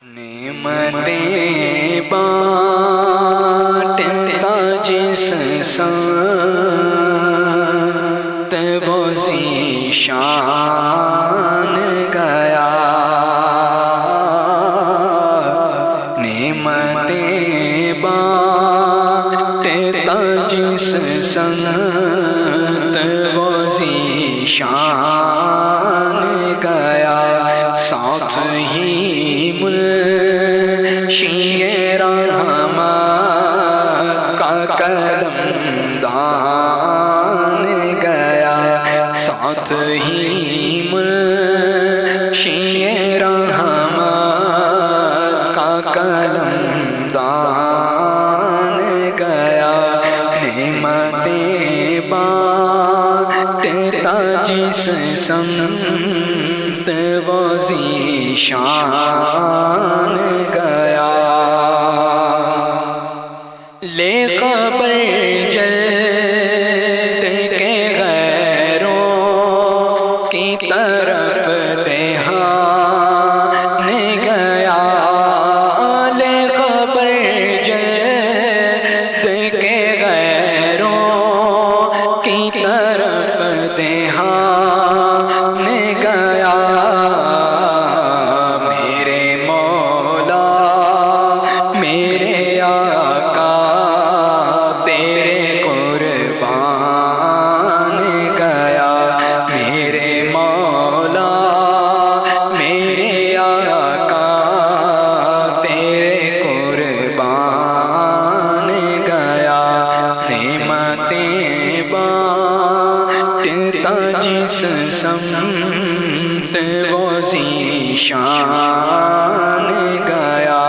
نعمتیں بانٹتا جس سمت وہ ذیشان گیا، نعمتیں بانٹتا جس سمت وہ ذیشان گیا، ساتھ ہی منشی رحمت کا قلم دان گیا، ساتھ ہی منشی رحمت کا قلم دان گیا، نعمتیں بانٹتا جس سمت وہ ذیشان گیا، لے خبر جلد کے غیروں کی طرف دھیان گیا، لے خبر جلد کے غیروں کی طرف دھیان گیا، میرے مولا میرے آقا تیرے قربان گیا، میرے مولا میرے آقا تیرے قربان گیا، نعمتیں بانٹتا جس سمت وہ ذیشان گیا،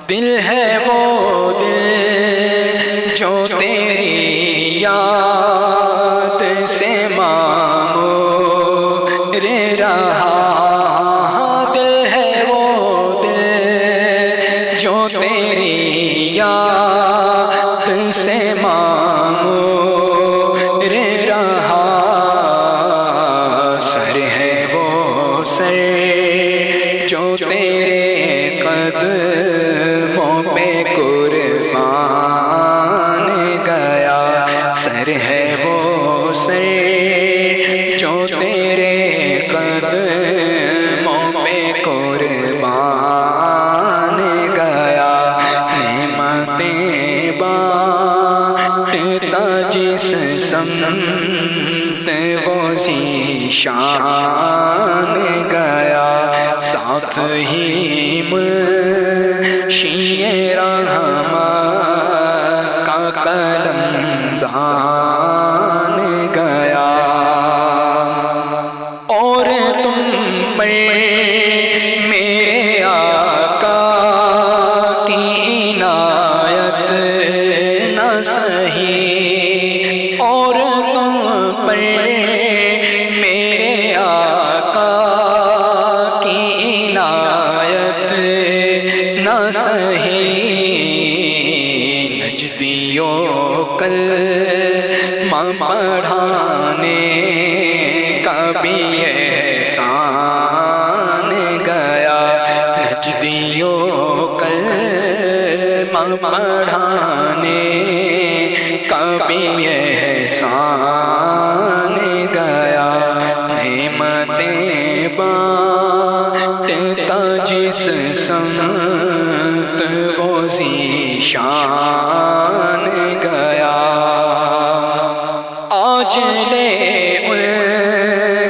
دل ہے وہ دل جو تیری یاد سے معمور رہا، دل ہے وہ دل جو تیری یاد سے معمور رہا، سر ہے وہ سر جو تیرے قدموں پہ قربان گیا، سر ہے وہ سر جو تیرے قدموں پہ قربان گیا، نعمتیں بانٹتا جس سمت وہ ذیشان گیا، ساتھ ہی منشی رحمت کا قلم دان گیا، اور تم پر میرے آقا کی عنایت نہ سہی، اور تم پر میرے آقا کی عنایت نہ سہی، نجدیوں کلمہ پڑھانے کا بھی احسان گیا، نجدیوں کلمہ پڑھانے کا بھی احسان گیا، نعمتیں بانٹتا جس سمت وہ ذیشان گیا، آج لے ان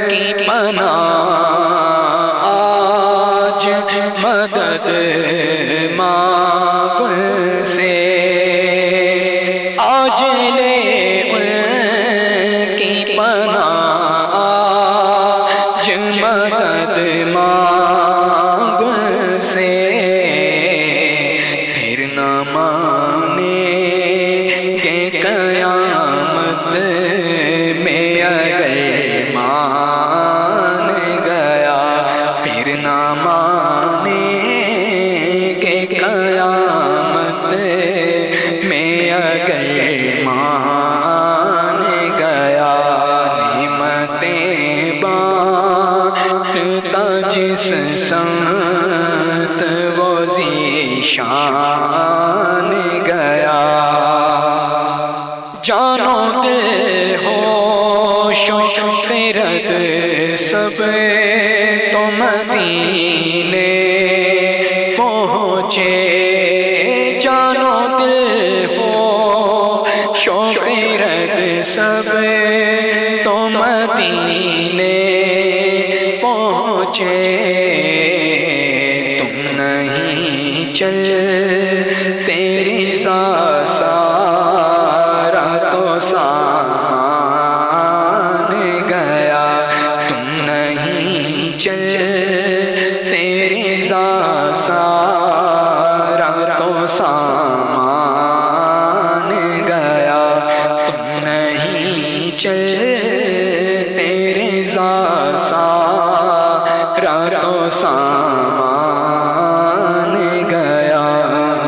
کی پناہ، آج مدد مانگ ان سے، آج لے ان کی پناہ، آج مدد مانگ ان سے، پھر نہ مانیں گے قیامت میں اگر مان گیا، پھر نہ مانیں گے قیامت میں اگر مان گیا، نعمتیں بانٹ بانٹتا جس سمت وہ ذیشان گیا، جانو دل ہوش و خرد سب تو مدینے پہنچے، جانو دل ہوش و خرد سب تو مدینے پہنچے، تم نہیں چل تیری سارا تو سامان گیا، تم نہیں چل تیری سارا تو سامان گیا، تم نہیں چل تیرے سارا تو سامان گیا،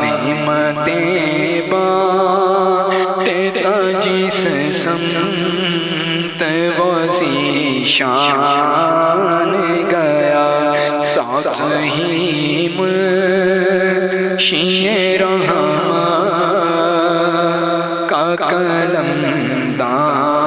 نعمتیں بانٹتا جس سمت وہ ذیشان گیا، ساتھ ہی منشی رحمت کا قلم دان